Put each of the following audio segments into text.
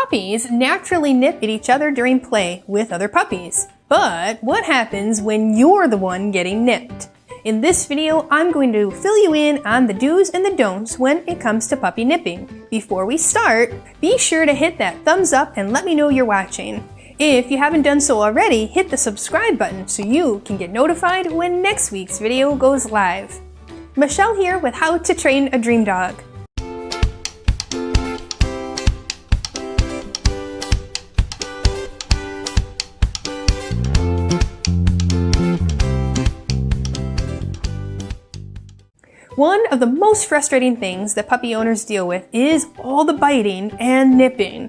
Puppies naturally nip at each other during play with other puppies. But what happens when you're the one getting nipped? In this video, I'm going to fill you in on the do's and the don'ts when it comes to puppy nipping. Before we start, be sure to hit that thumbs up and let me know you're watching. If you haven't done so already, hit the subscribe button so you can get notified when next week's video goes live. Michelle here with How to Train a Dream Dog. One of the most frustrating things that puppy owners deal with is all the biting and nipping.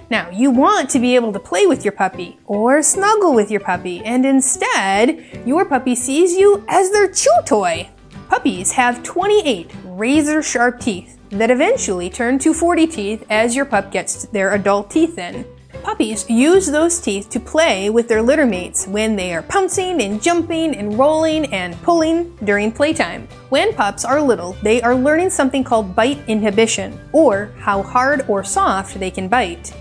Now, you want to be able to play with your puppy or snuggle with your puppy, and instead, your puppy sees you as their chew toy. Puppies have 28 razor-sharp teeth that eventually turn to 40 teeth as your pup gets their adult teeth in. Puppies use those teeth to play with their litter mates when they are pouncing and jumping and rolling and pulling during playtime. When pups are little, they are learning something called bite inhibition, or how hard or soft they can bite.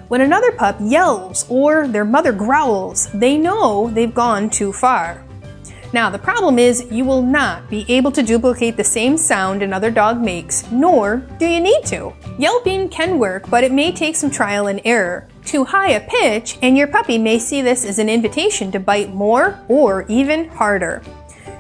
When another pup yells or their mother growls, they know they've gone too far. Now, the problem is you will not be able to duplicate the same sound another dog makes, nor do you need to. Yelping can work, but it may take some trial and error. Too high a pitch, and your puppy may see this as an invitation to bite more or even harder.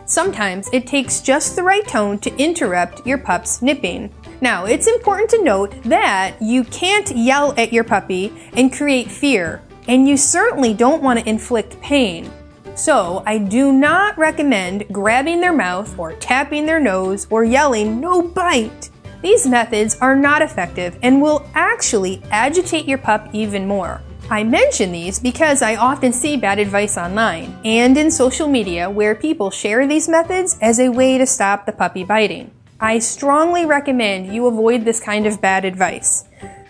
Sometimes it takes just the right tone to interrupt your pup's nipping. Now, it's important to note that you can't yell at your puppy and create fear, and you certainly don't want to inflict pain. So, I do not recommend grabbing their mouth or tapping their nose or yelling, "No bite!" These methods are not effective and will actually agitate your pup even more. I mention these because I often see bad advice online and in social media where people share these methods as a way to stop the puppy biting. I strongly recommend you avoid this kind of bad advice.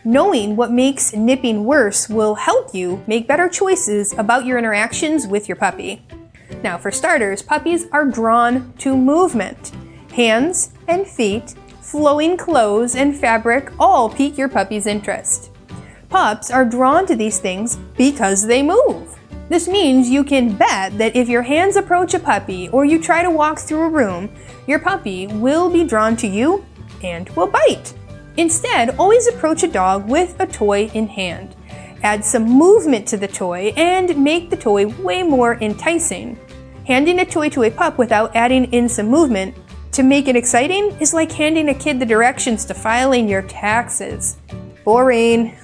Knowing what makes nipping worse will help you make better choices about your interactions with your puppy. Now, for starters, puppies are drawn to movement. Hands and feet, flowing clothes, and fabric all pique your puppy's interest. Pups are drawn to these things because they move. This means you can bet that if your hands approach a puppy or you try to walk through a room, your puppy will be drawn to you and will bite. Instead, always approach a dog with a toy in hand. Add some movement to the toy and make the toy way more enticing. Handing a toy to a pup without adding in some movement to make it exciting is like handing a kid the directions to filing your taxes. Boring.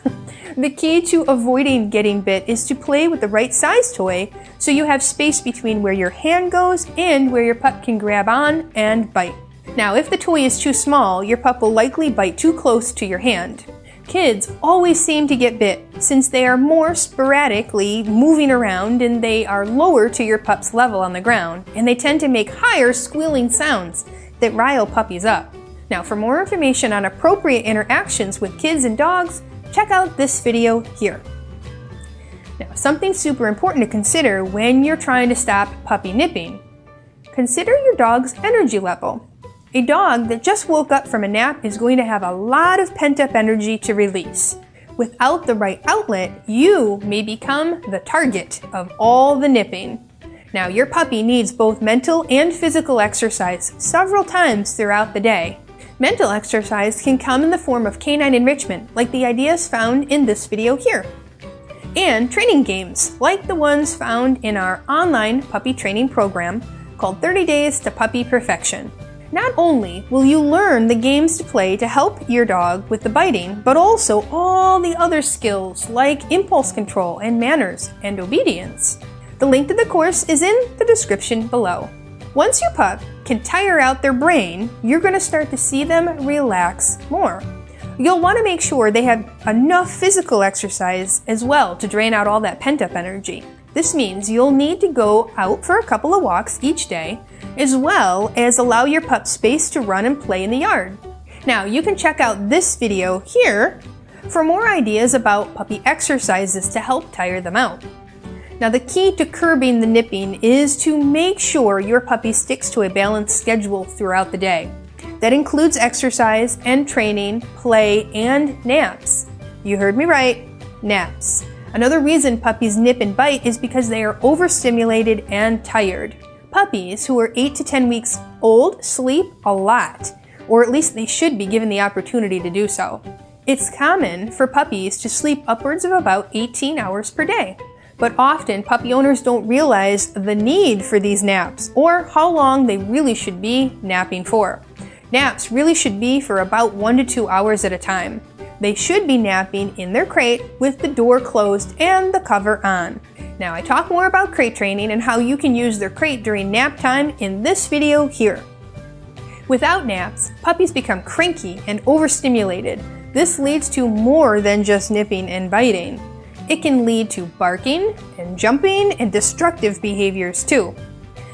The key to avoiding getting bit is to play with the right size toy so you have space between where your hand goes and where your pup can grab on and bite. Now, if the toy is too small, your pup will likely bite too close to your hand. Kids always seem to get bit since they are more sporadically moving around and they are lower to your pup's level on the ground, and they tend to make higher squealing sounds that rile puppies up. Now, for more information on appropriate interactions with kids and dogs, check out this video here. Now, something super important to consider when you're trying to stop puppy nipping. Consider your dog's energy level. A dog that just woke up from a nap is going to have a lot of pent-up energy to release. Without the right outlet, you may become the target of all the nipping. Now, your puppy needs both mental and physical exercise several times throughout the day. Mental exercise can come in the form of canine enrichment, like the ideas found in this video here. And training games, like the ones found in our online puppy training program called 30 Days to Puppy Perfection. Not only will you learn the games to play to help your dog with the biting, but also all the other skills like impulse control and manners and obedience. The link to the course is in the description below. Once your pup can tire out their brain, you're going to start to see them relax more. You'll want to make sure they have enough physical exercise as well to drain out all that pent-up energy. This means you'll need to go out for a couple of walks each day, as well as allow your pup space to run and play in the yard. Now, you can check out this video here for more ideas about puppy exercises to help tire them out. Now, the key to curbing the nipping is to make sure your puppy sticks to a balanced schedule throughout the day. That includes exercise and training, play, and naps. You heard me right. naps. Another reason puppies nip and bite is because they are overstimulated and tired. Puppies who are 8 to 10 weeks old sleep a lot, or at least they should be given the opportunity to do so. It's common for puppies to sleep upwards of about 18 hours per day, but often puppy owners don't realize the need for these naps or how long they really should be napping for. Naps really should be for about 1 to 2 hours at a time. They should be napping in their crate with the door closed and the cover on. Now, I talk more about crate training and how you can use their crate during nap time in this video here. Without naps, puppies become cranky and overstimulated. This leads to more than just nipping and biting. It can lead to barking and jumping and destructive behaviors too.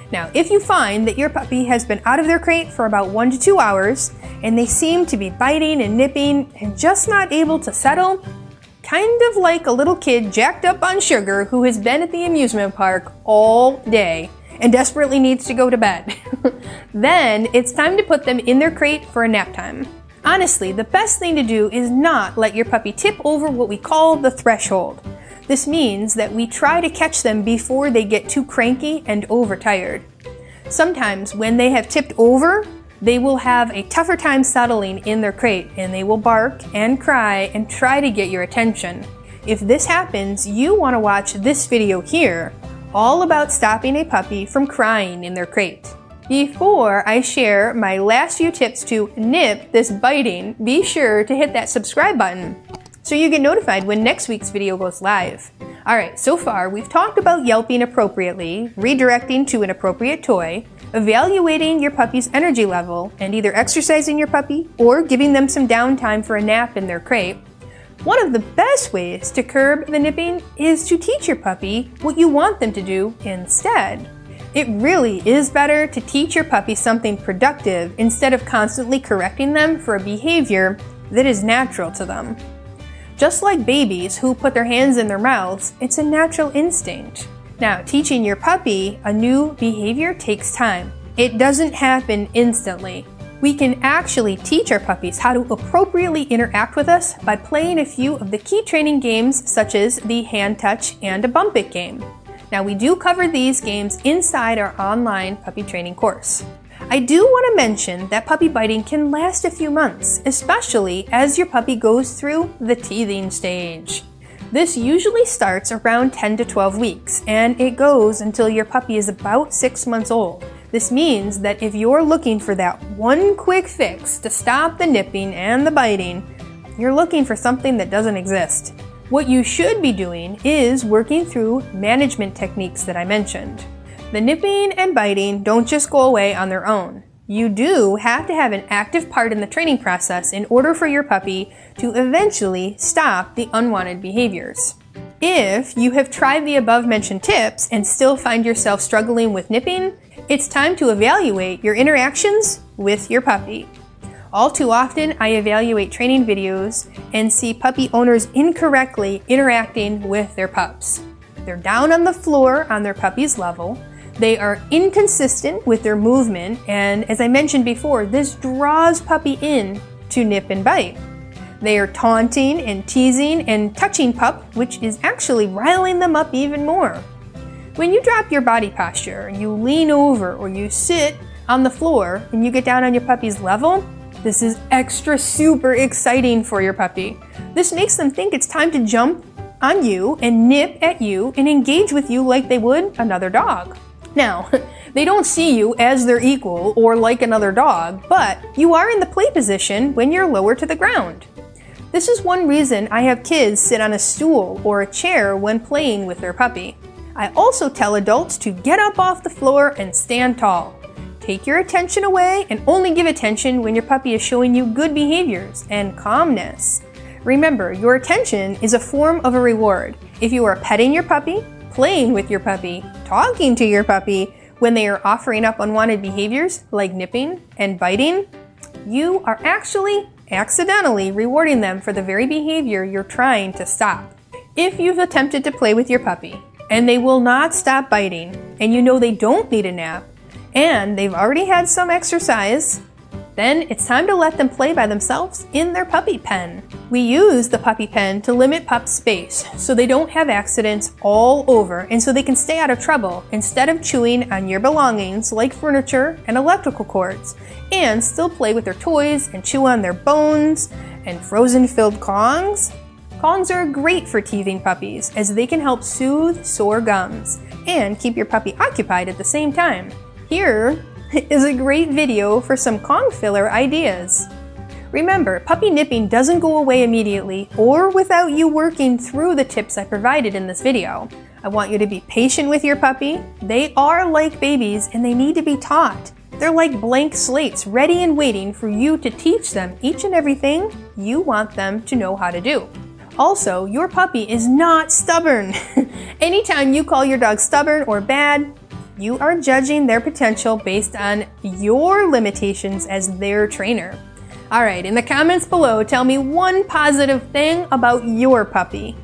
Now, if you find that your puppy has been out of their crate for about 1 to 2 hours and they seem to be biting and nipping and just not able to settle, kind of like a little kid jacked up on sugar who has been at the amusement park all day and desperately needs to go to bed, then it's time to put them in their crate for a nap time. Honestly, the best thing to do is not let your puppy tip over what we call the threshold. This means that we try to catch them before they get too cranky and overtired. Sometimes when they have tipped over, they will have a tougher time settling in their crate and they will bark and cry and try to get your attention. If this happens, you want to watch this video here, all about stopping a puppy from crying in their crate. Before I share my last few tips to nip this biting, be sure to hit that subscribe button so you get notified when next week's video goes live. Alright, so far we've talked about yelping appropriately, redirecting to an appropriate toy, evaluating your puppy's energy level, and either exercising your puppy or giving them some downtime for a nap in their crate. One of the best ways to curb the nipping is to teach your puppy what you want them to do instead. It really is better to teach your puppy something productive instead of constantly correcting them for a behavior that is natural to them. Just like babies who put their hands in their mouths, it's a natural instinct. Now, teaching your puppy a new behavior takes time. It doesn't happen instantly. We can actually teach our puppies how to appropriately interact with us by playing a few of the key training games such as the hand touch and a bump it game. Now, we do cover these games inside our online puppy training course. I do want to mention that puppy biting can last a few months, especially as your puppy goes through the teething stage. This usually starts around 10 to 12 weeks, and it goes until your puppy is about 6 months old. This means that if you're looking for that one quick fix to stop the nipping and the biting, you're looking for something that doesn't exist. What you should be doing is working through management techniques that I mentioned. The nipping and biting don't just go away on their own. You do have to have an active part in the training process in order for your puppy to eventually stop the unwanted behaviors. If you have tried the above-mentioned tips and still find yourself struggling with nipping, it's time to evaluate your interactions with your puppy. All too often, I evaluate training videos and see puppy owners incorrectly interacting with their pups. They're down on the floor on their puppy's level. They are inconsistent with their movement, and as I mentioned before, this draws puppy in to nip and bite. They are taunting and teasing and touching pup, which is actually riling them up even more. When you drop your body posture, you lean over or you sit on the floor and you get down on your puppy's level, this is extra super exciting for your puppy. This makes them think it's time to jump on you and nip at you and engage with you like they would another dog. Now, they don't see you as their equal or like another dog, but you are in the play position when you're lower to the ground. This is one reason I have kids sit on a stool or a chair when playing with their puppy. I also tell adults to get up off the floor and stand tall. Take your attention away and only give attention when your puppy is showing you good behaviors and calmness. Remember, your attention is a form of a reward. If you are petting your puppy, playing with your puppy, talking to your puppy when they are offering up unwanted behaviors like nipping and biting, you are actually accidentally rewarding them for the very behavior you're trying to stop. If you've attempted to play with your puppy and they will not stop biting and you know they don't need a nap and they've already had some exercise, Then it's time to let them play by themselves in their puppy pen. We use the puppy pen to limit pups' space so they don't have accidents all over and so they can stay out of trouble instead of chewing on your belongings like furniture and electrical cords, and still play with their toys and chew on their bones and frozen-filled Kongs. Kongs are great for teething puppies as they can help soothe sore gums and keep your puppy occupied at the same time. Here is a great video for some Kong filler ideas. Remember, puppy nipping doesn't go away immediately or without you working through the tips I provided in this video. I want you to be patient with your puppy. They are like babies and they need to be taught. They're like blank slates, ready and waiting for you to teach them each and everything you want them to know how to do. Also, your puppy is not stubborn. Anytime you call your dog stubborn or bad, you are judging their potential based on your limitations as their trainer. Alright, in the comments below, tell me one positive thing about your puppy.